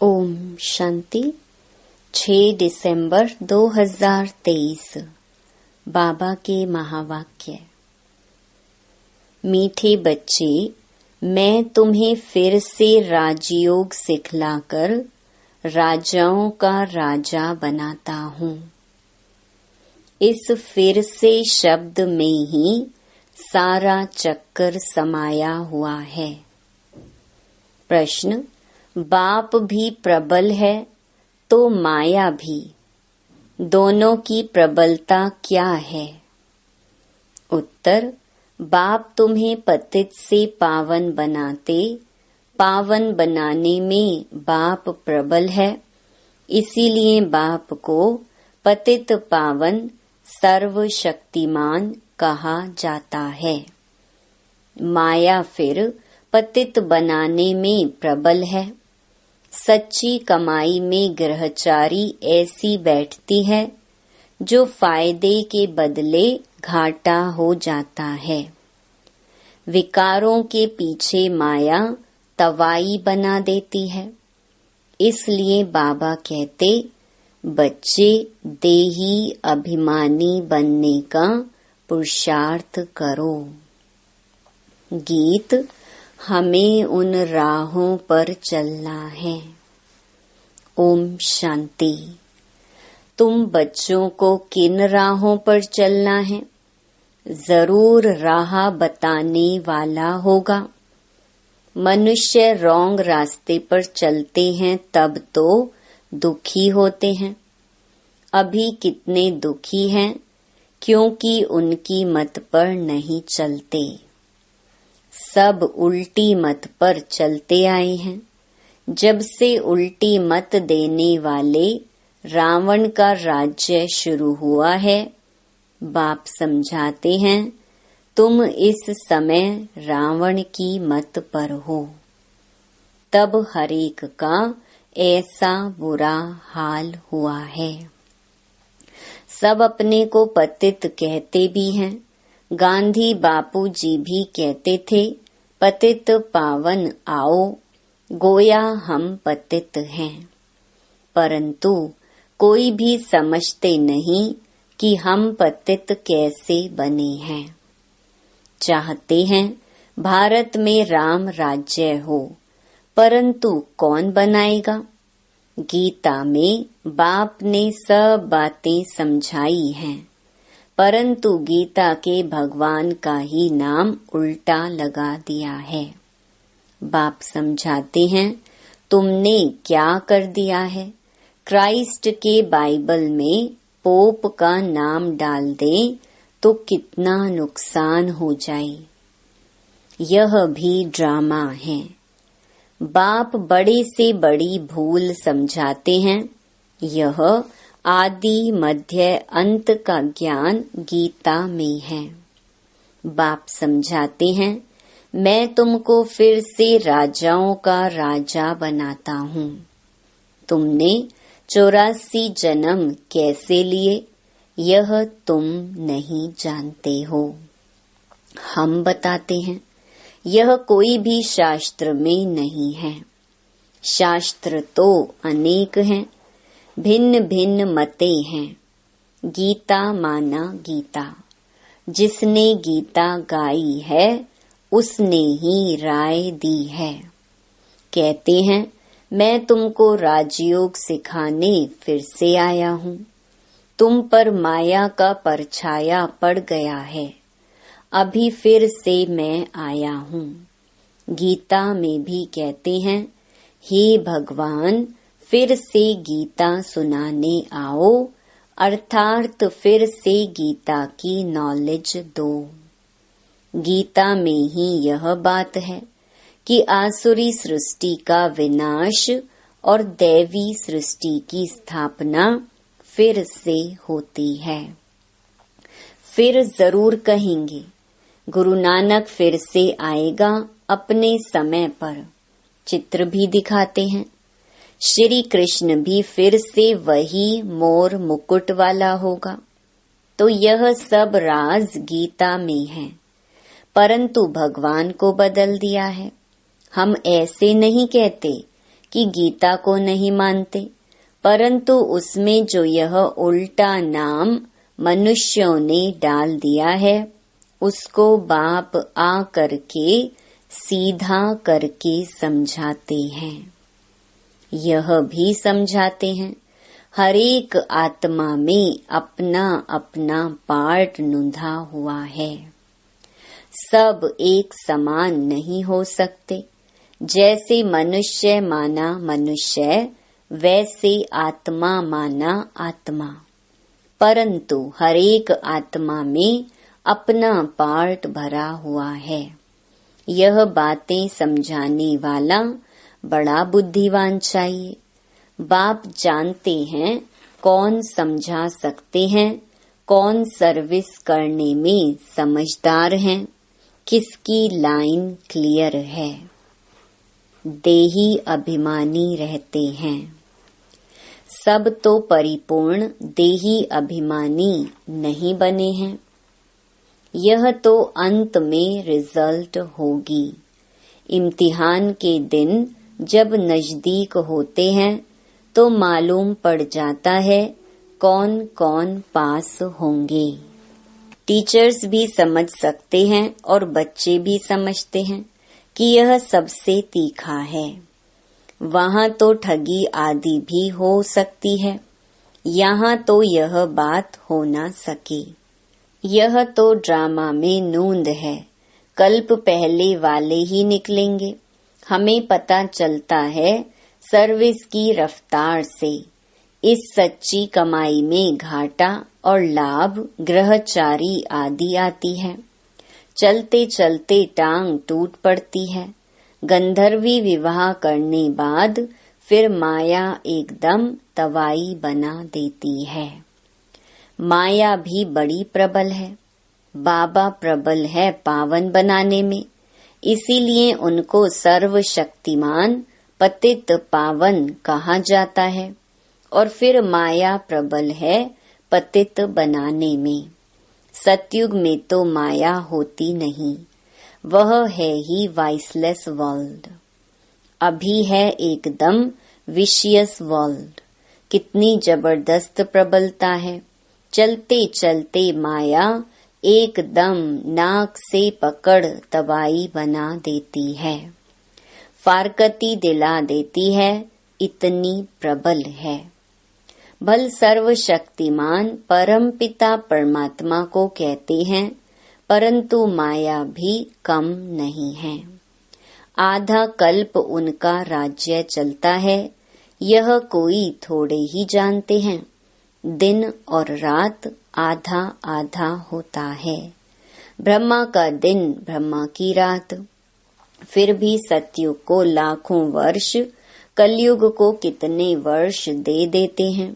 ओम शांति। 6 दिसंबर 2023 बाबा के महावाक्य। मीठे बच्चे, मैं तुम्हें फिर से राजयोग सिखलाकर राजाओं का राजा बनाता हूँ। इस फिर से शब्द में ही सारा चक्कर समाया हुआ है। प्रश्न, बाप भी प्रबल है तो माया भी, दोनों की प्रबलता क्या है? उत्तर, बाप तुम्हें पतित से पावन बनाते, पावन बनाने में बाप प्रबल है, इसीलिए बाप को पतित पावन सर्वशक्तिमान कहा जाता है। माया फिर पतित बनाने में प्रबल है। सच्ची कमाई में गृहचारी ऐसी बैठती है जो फायदे के बदले घाटा हो जाता है। विकारों के पीछे माया तवाई बना देती है। इसलिए बाबा कहते, बच्चे देही अभिमानी बनने का पुरुषार्थ करो। गीत, हमें उन राहों पर चलना है। ओम शांति। तुम बच्चों को किन राहों पर चलना है? जरूर राह बताने वाला होगा। मनुष्य रॉन्ग रास्ते पर चलते हैं तब तो दुखी होते हैं। अभी कितने दुखी हैं क्योंकि उनकी मत पर नहीं चलते। सब उल्टी मत पर चलते आए हैं। जब से उल्टी मत देने वाले रावण का राज्य शुरू हुआ है, बाप समझाते हैं, तुम इस समय रावण की मत पर हो। तब हरेक का ऐसा बुरा हाल हुआ है। सब अपने को पतित कहते भी हैं। गांधी बापू जी भी कहते थे, पतित पावन आओ, गोया हम पतित हैं। परंतु कोई भी समझते नहीं कि हम पतित कैसे बने हैं। चाहते हैं भारत में राम राज्य हो, परंतु कौन बनाएगा? गीता में बाप ने सब बातें समझाई हैं, परंतु गीता के भगवान का ही नाम उल्टा लगा दिया है। बाप समझाते हैं, तुमने क्या कर दिया है? क्राइस्ट के बाइबल में पोप का नाम डाल दें तो कितना नुकसान हो जाए। यह भी ड्रामा है। बाप बड़े से बड़ी भूल समझाते हैं। यह आदि मध्य अंत का ज्ञान गीता में है। बाप समझाते हैं, मैं तुमको फिर से राजाओं का राजा बनाता हूँ। तुमने 84 जन्म कैसे लिए, यह तुम नहीं जानते हो। हम बताते हैं, यह कोई भी शास्त्र में नहीं है। शास्त्र तो अनेक हैं, भिन्न भिन्न मतें हैं। गीता माना गीता। जिसने गीता गाई है उसने ही राय दी है। कहते हैं, मैं तुमको राजयोग सिखाने फिर से आया हूँ। तुम पर माया का परछाया पड़ गया है, अभी फिर से मैं आया हूँ। गीता में भी कहते हैं, हे भगवान, फिर से गीता सुनाने आओ, अर्थात फिर से गीता की नॉलेज दो। गीता में ही यह बात है कि आसुरी सृष्टि का विनाश और दैवी सृष्टि की स्थापना फिर से होती है। फिर जरूर कहेंगे, गुरु नानक फिर से आएगा अपने समय पर। चित्र भी दिखाते हैं। श्री कृष्ण भी फिर से वही मोर मुकुट वाला होगा। तो यह सब राज गीता में है, परंतु भगवान को बदल दिया है। हम ऐसे नहीं कहते कि गीता को नहीं मानते, परंतु उसमें जो यह उल्टा नाम मनुष्यों ने डाल दिया है, उसको बाप आ करके सीधा करके समझाते हैं। यह भी समझाते हैं, हर एक आत्मा में अपना अपना पार्ट नुंधा हुआ है। सब एक समान नहीं हो सकते। जैसे मनुष्य माना मनुष्य, वैसे आत्मा माना आत्मा, परंतु हर एक आत्मा में अपना पार्ट भरा हुआ है। यह बातें समझाने वाला बड़ा बुद्धिमान चाहिए। बाप जानते हैं कौन समझा सकते हैं, कौन सर्विस करने में समझदार हैं, किसकी लाइन क्लियर है। देही अभिमानी रहते हैं। सब तो परिपूर्ण देही अभिमानी नहीं बने हैं। यह तो अंत में रिजल्ट होगी। इम्तिहान के दिन जब नजदीक होते हैं तो मालूम पड़ जाता है कौन कौन पास होंगे। टीचर्स भी समझ सकते हैं और बच्चे भी समझते हैं कि यह सबसे तीखा है। वहाँ तो ठगी आदि भी हो सकती है, यहाँ तो यह बात हो न सके। यह तो ड्रामा में नूंद है, कल्प पहले वाले ही निकलेंगे। हमें पता चलता है सर्विस की रफ्तार से। इस सच्ची कमाई में घाटा और लाभ ग्रहचारी आदि आती है। चलते चलते टांग टूट पड़ती है। गंधर्वी विवाह करने बाद फिर माया एकदम तवाई बना देती है। माया भी बड़ी प्रबल है। बाबा प्रबल है पावन बनाने में, इसीलिए उनको सर्वशक्तिमान पतित पावन कहा जाता है। और फिर माया प्रबल है पतित बनाने में। सतयुग में तो माया होती नहीं, वह है ही वाइसलेस वर्ल्ड। अभी है एकदम विशियस वर्ल्ड। कितनी जबरदस्त प्रबलता है। चलते चलते माया एकदम नाक से पकड़ तबाही बना देती है, फारकती दिला देती है, इतनी प्रबल है। भल सर्वशक्तिमान परमपिता परमात्मा को कहते हैं, परंतु माया भी कम नहीं है। आधा कल्प उनका राज्य चलता है, यह कोई थोड़े ही जानते हैं। दिन और रात आधा आधा होता है। ब्रह्मा का दिन, ब्रह्मा की रात। फिर भी सतयुग को लाखों वर्ष, कलयुग को कितने वर्ष दे देते हैं।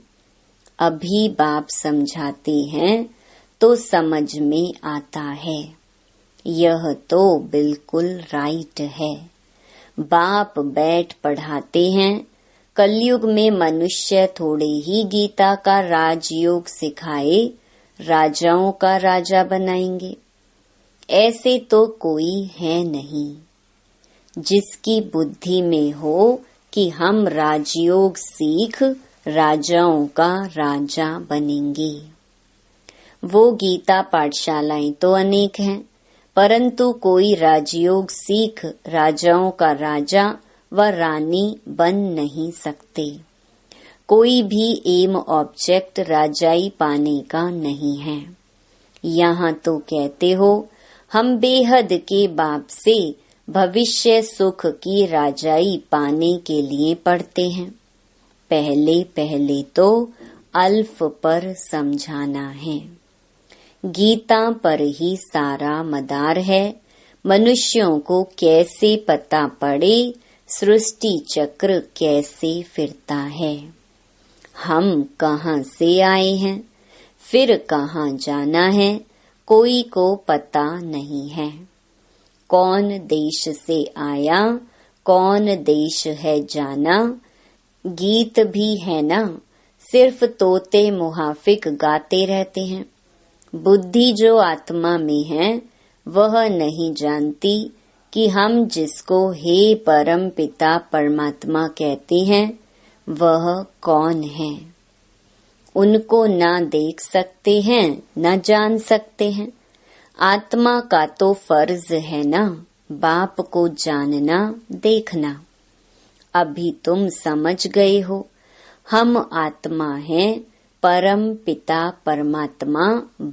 अभी बाप समझाते हैं तो समझ में आता है। यह तो बिल्कुल राइट है। बाप बैठ पढ़ाते हैं। कलयुग में मनुष्य थोड़े ही गीता का राजयोग सिखाए राजाओं का राजा बनाएंगे। ऐसे तो कोई है नहीं जिसकी बुद्धि में हो कि हम राजयोग सीख राजाओं का राजा बनेंगे। वो गीता पाठशालाएं तो अनेक हैं, परंतु कोई राजयोग सीख राजाओं का राजा व रानी बन नहीं सकते। कोई भी एम ऑब्जेक्ट राजाई पाने का नहीं है। यहाँ तो कहते हो हम बेहद के बाप से भविष्य सुख की राजाई पाने के लिए पढ़ते हैं। पहले पहले तो अल्फ पर समझाना है। गीता पर ही सारा मदार है। मनुष्यों को कैसे पता पड़े सृष्टि चक्र कैसे फिरता है। हम कहाँ से आए हैं, फिर कहाँ जाना है, कोई को पता नहीं है। कौन देश से आया, कौन देश है जाना। गीत भी है ना, सिर्फ तोते मुहाफिक गाते रहते हैं। बुद्धि जो आत्मा में है वह नहीं जानती कि हम जिसको हे परम पिता परमात्मा कहते हैं वह कौन है। उनको ना देख सकते हैं न जान सकते हैं। आत्मा का तो फर्ज है ना बाप को जानना देखना। अभी तुम समझ गए हो हम आत्मा हैं, परम पिता परमात्मा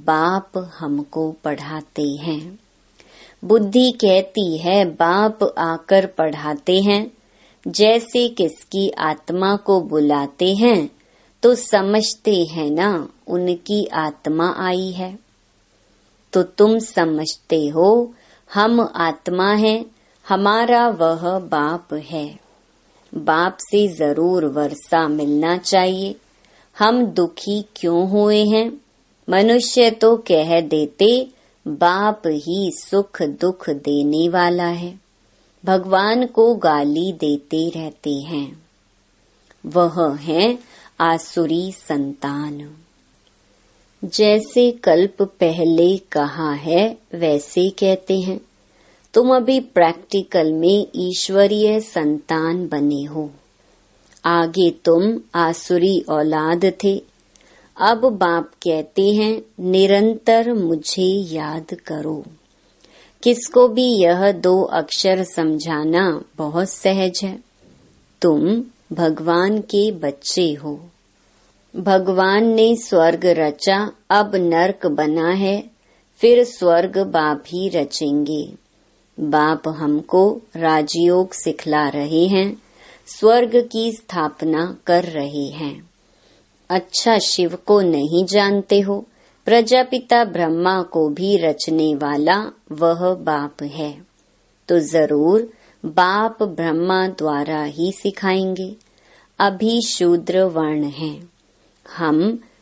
बाप हमको पढ़ाते हैं। बुद्धि कहती है बाप आकर पढ़ाते हैं। जैसे किसकी आत्मा को बुलाते हैं तो समझते हैं ना उनकी आत्मा आई है। तो तुम समझते हो हम आत्मा हैं, हमारा वह बाप है। बाप से जरूर वर्षा मिलना चाहिए। हम दुखी क्यों हुए हैं? मनुष्य तो कह देते बाप ही सुख दुख देने वाला है। भगवान को गाली देते रहते हैं। वह है आसुरी संतान। जैसे कल्प पहले कहा है वैसे कहते हैं। तुम अभी प्रैक्टिकल में ईश्वरीय संतान बने हो। आगे तुम आसुरी औलाद थे। अब बाप कहते हैं निरंतर मुझे याद करो। किसको भी यह 2 अक्षर समझाना बहुत सहज है। तुम भगवान के बच्चे हो। भगवान ने स्वर्ग रचा, अब नरक बना है, फिर स्वर्ग बाप ही रचेंगे। बाप हमको राजयोग सिखला रहे हैं, स्वर्ग की स्थापना कर रहे हैं। अच्छा शिव को नहीं जानते हो? प्रजापिता ब्रह्मा को भी रचने वाला वह बाप है। तो जरूर बाप ब्रह्मा द्वारा ही सिखाएंगे। अभी शूद्र वर्ण है, हम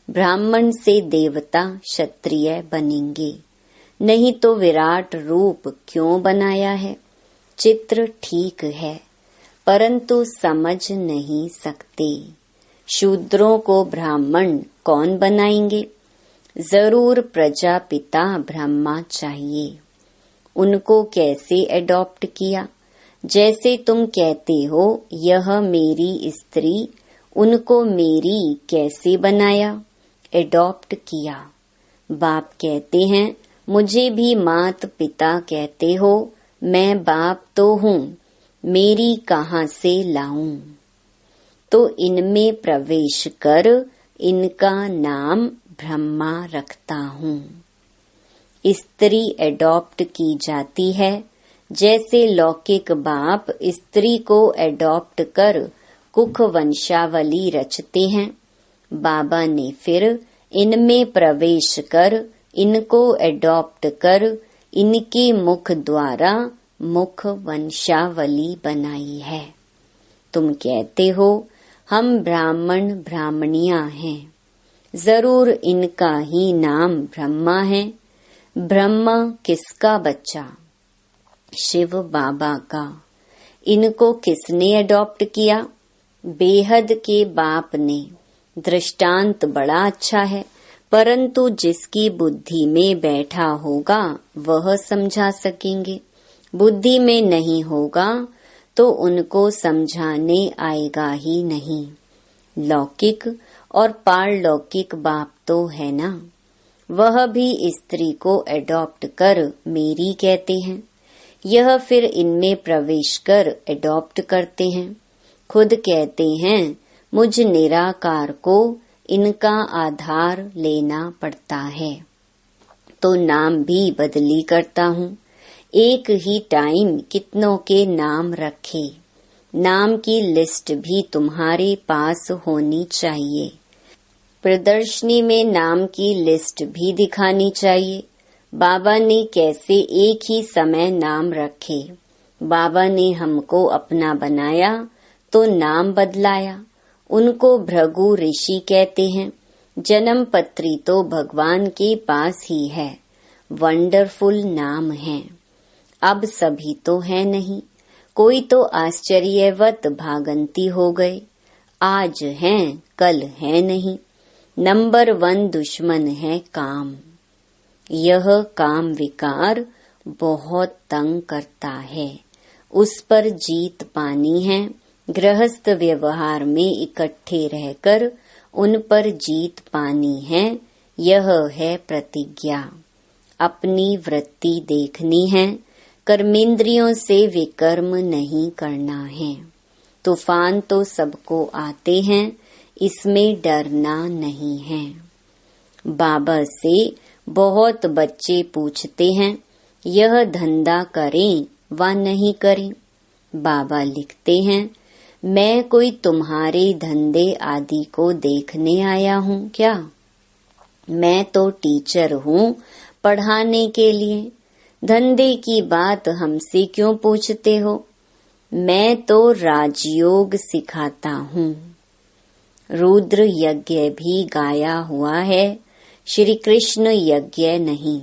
ब्राह्मण से देवता क्षत्रिय बनेंगे। नहीं तो विराट रूप क्यों बनाया है? चित्र ठीक है परंतु समझ नहीं सकते। शूद्रों को ब्राह्मण कौन बनाएंगे? जरूर प्रजापिता ब्रह्मा चाहिए। उनको कैसे एडॉप्ट किया? जैसे तुम कहते हो यह मेरी स्त्री, उनको मेरी कैसे बनाया? एडॉप्ट किया। बाप कहते हैं मुझे भी मात पिता कहते हो, मैं बाप तो हूँ, मेरी कहाँ से लाऊं? तो इनमें प्रवेश कर इनका नाम ब्रह्मा रखता हूँ। स्त्री एडॉप्ट की जाती है। जैसे लौकिक बाप स्त्री को एडॉप्ट कर कुख वंशावली रचते हैं, बाबा ने फिर इनमें प्रवेश कर इनको एडॉप्ट कर इनके मुख द्वारा मुख वंशावली बनाई है। तुम कहते हो हम ब्राह्मण ब्राह्मणियां हैं। जरूर इनका ही नाम ब्रह्मा है। ब्रह्मा किसका बच्चा? शिव बाबा का। इनको किसने एडॉप्ट किया? बेहद के बाप ने। दृष्टांत बड़ा अच्छा है, परंतु जिसकी बुद्धि में बैठा होगा वह समझा सकेंगे। बुद्धि में नहीं होगा तो उनको समझाने आएगा ही नहीं। लौकिक और पारलौकिक बाप तो है ना, वह भी स्त्री को एडॉप्ट कर मेरी कहते हैं। यह फिर इनमें प्रवेश कर एडॉप्ट करते हैं। खुद कहते हैं मुझ निराकार को इनका आधार लेना पड़ता है, तो नाम भी बदली करता हूँ। एक ही टाइम कितनों के नाम रखे। नाम की लिस्ट भी तुम्हारे पास होनी चाहिए। प्रदर्शनी में नाम की लिस्ट भी दिखानी चाहिए। बाबा ने कैसे एक ही समय नाम रखे। बाबा ने हमको अपना बनाया तो नाम बदलाया। उनको भृगु ऋषि कहते हैं। जन्म पत्री तो भगवान के पास ही है। वंडरफुल नाम है। अब सभी तो है नहीं, कोई तो आश्चर्यवत भागंती हो गए। आज हैं कल है नहीं। नंबर 1 दुश्मन है काम। यह काम विकार बहुत तंग करता है, उस पर जीत पानी है। गृहस्थ व्यवहार में इकट्ठे रहकर उन पर जीत पानी है, यह है प्रतिज्ञा। अपनी वृत्ति देखनी है, कर्मेंद्रियों से विकर्म नहीं करना है। तूफान तो सबको आते हैं, इसमें डरना नहीं है। बाबा से बहुत बच्चे पूछते हैं, यह धंधा करें व नहीं करें। बाबा लिखते हैं, मैं कोई तुम्हारे धंधे आदि को देखने आया हूँ क्या? मैं तो टीचर हूँ पढ़ाने के लिए। धंधे की बात हमसे क्यों पूछते हो? मैं तो राजयोग सिखाता हूँ। रुद्र यज्ञ भी गाया हुआ है, श्री कृष्ण यज्ञ नहीं।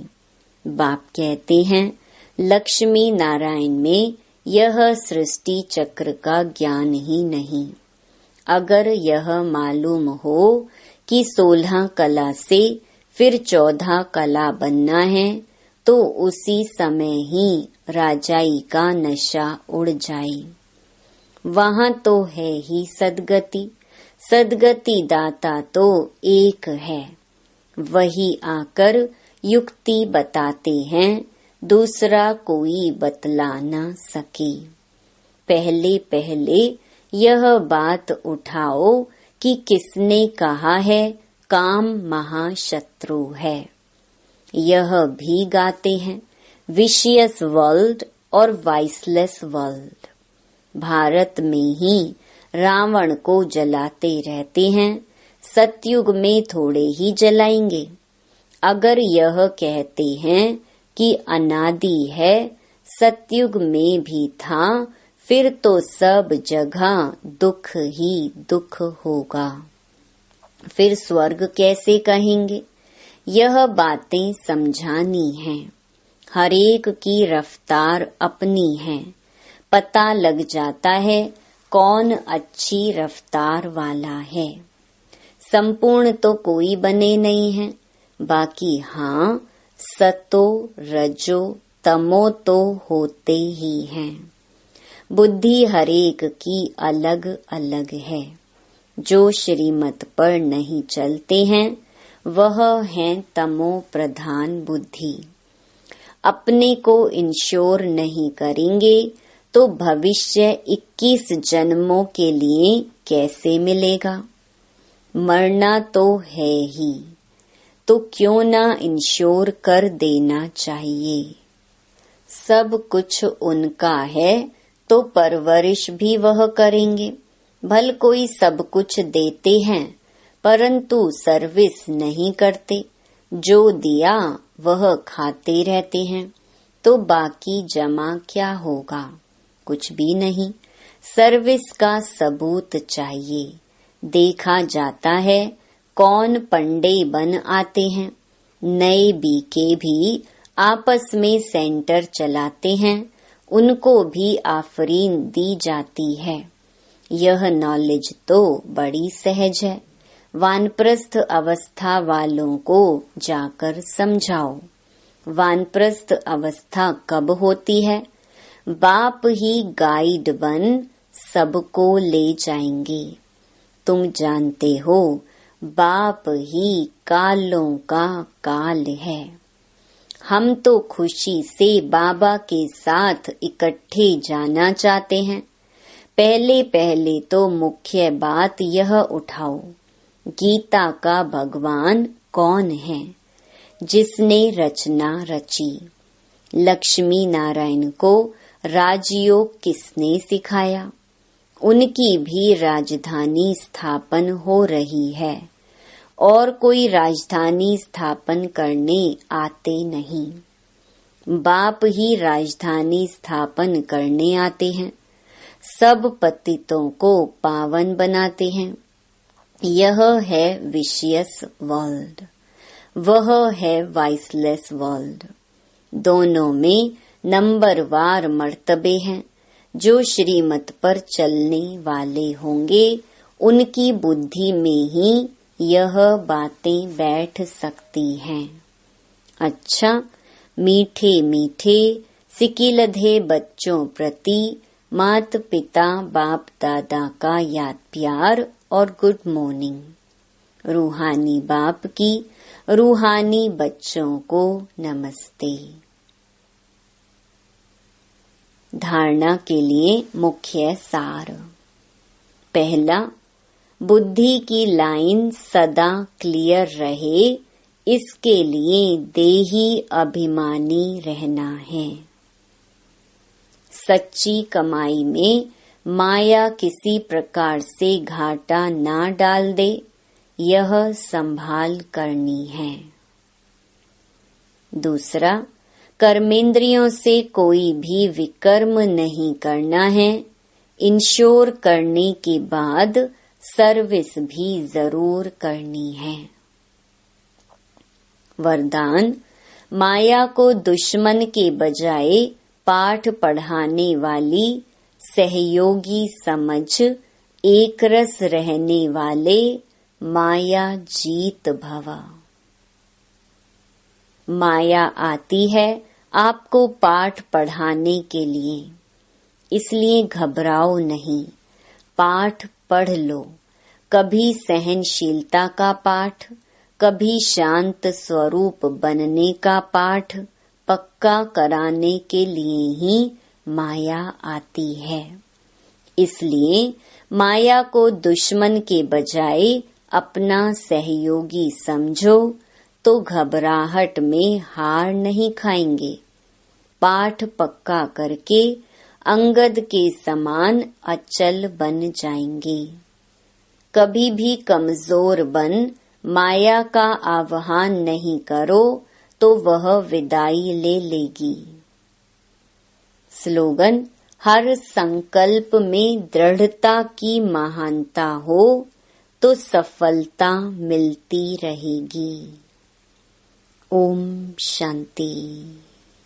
बाप कहते हैं, लक्ष्मी नारायण में यह सृष्टि चक्र का ज्ञान ही नहीं। अगर यह मालूम हो कि 16 कला से फिर 14 कला बनना है, तो उसी समय ही राजाई का नशा उड़ जाए। वहाँ तो है ही सद्गति, सद्गति दाता तो एक है। वही आकर युक्ति बताते हैं, दूसरा कोई बतला न सके। पहले पहले यह बात उठाओ कि किसने कहा है काम महाशत्रु है। यह भी गाते हैं, विशियस वर्ल्ड और वाइसलेस वर्ल्ड। भारत में ही रावण को जलाते रहते हैं, सतयुग में थोड़े ही जलाएंगे। अगर यह कहते हैं कि अनादि है, सतयुग में भी था, फिर तो सब जगह दुख ही दुख होगा। फिर स्वर्ग कैसे कहेंगे? यह बातें समझानी हैं। हर एक की रफ्तार अपनी है, पता लग जाता है कौन अच्छी रफ्तार वाला है। संपूर्ण तो कोई बने नहीं है, बाकी हाँ सतो रजो तमो तो होते ही हैं। बुद्धि हरेक की अलग अलग है। जो श्रीमत पर नहीं चलते हैं, वह हैं तमो प्रधान बुद्धि। अपने को इंश्योर नहीं करेंगे तो भविष्य 21 जन्मों के लिए कैसे मिलेगा? मरना तो है ही, तो क्यों ना इंश्योर कर देना चाहिए। सब कुछ उनका है तो परवरिश भी वह करेंगे। भल कोई सब कुछ देते हैं परंतु सर्विस नहीं करते, जो दिया वह खाते रहते हैं, तो बाकी जमा क्या होगा? कुछ भी नहीं। सर्विस का सबूत चाहिए। देखा जाता है कौन पंडे बन आते हैं। नए बीके भी आपस में सेंटर चलाते हैं, उनको भी आफरीन दी जाती है। यह नॉलेज तो बड़ी सहज है। वानप्रस्थ अवस्था वालों को जाकर समझाओ। वानप्रस्थ अवस्था कब होती है? बाप ही गाइड बन सबको ले जाएंगे। तुम जानते हो बाप ही कालों का काल है। हम तो खुशी से बाबा के साथ इकट्ठे जाना चाहते हैं। पहले पहले तो मुख्य बात यह उठाओ, गीता का भगवान कौन है? जिसने रचना रची। लक्ष्मी नारायण को राजयोग किसने सिखाया? उनकी भी राजधानी स्थापन हो रही है और कोई राजधानी स्थापन करने आते नहीं। बाप ही राजधानी स्थापन करने आते हैं। सब पतितों को पावन बनाते हैं। यह है विशियस वर्ल्ड, वह है वाइसलेस वर्ल्ड। दोनों में नंबरवार मर्तबे हैं। जो श्रीमत पर चलने वाले होंगे उनकी बुद्धि में ही यह बातें बैठ सकती हैं। अच्छा, मीठे मीठे सिकिलधे बच्चों प्रति मात पिता बाप दादा का याद प्यार और गुड मॉर्निंग। रूहानी बाप की रूहानी बच्चों को नमस्ते। धारणा के लिए मुख्य सार। पहला, बुद्धि की लाइन सदा क्लियर रहे, इसके लिए देही अभिमानी रहना है। सच्ची कमाई में माया किसी प्रकार से घाटा ना डाल दे, यह संभाल करनी है। दूसरा, कर्मेंद्रियों से कोई भी विकर्म नहीं करना है। इंश्योर करने के बाद सर्विस भी जरूर करनी है। वरदान, माया को दुश्मन के बजाय पाठ पढ़ाने वाली सहयोगी समझ एक रस रहने वाले माया जीत भवा। माया आती है आपको पाठ पढ़ाने के लिए, इसलिए घबराओ नहीं, पाठ पढ़ लो। कभी सहनशीलता का पाठ, कभी शांत स्वरूप बनने का पाठ पक्का कराने के लिए ही माया आती है। इसलिए माया को दुश्मन के बजाय अपना सहयोगी समझो तो घबराहट में हार नहीं खाएंगे। पाठ पक्का करके अंगद के समान अचल बन जाएंगे। कभी भी कमजोर बन माया का आह्वान नहीं करो तो वह विदाई ले लेगी। स्लोगन, हर संकल्प में दृढ़ता की महानता हो तो सफलता मिलती रहेगी। ओम शांति।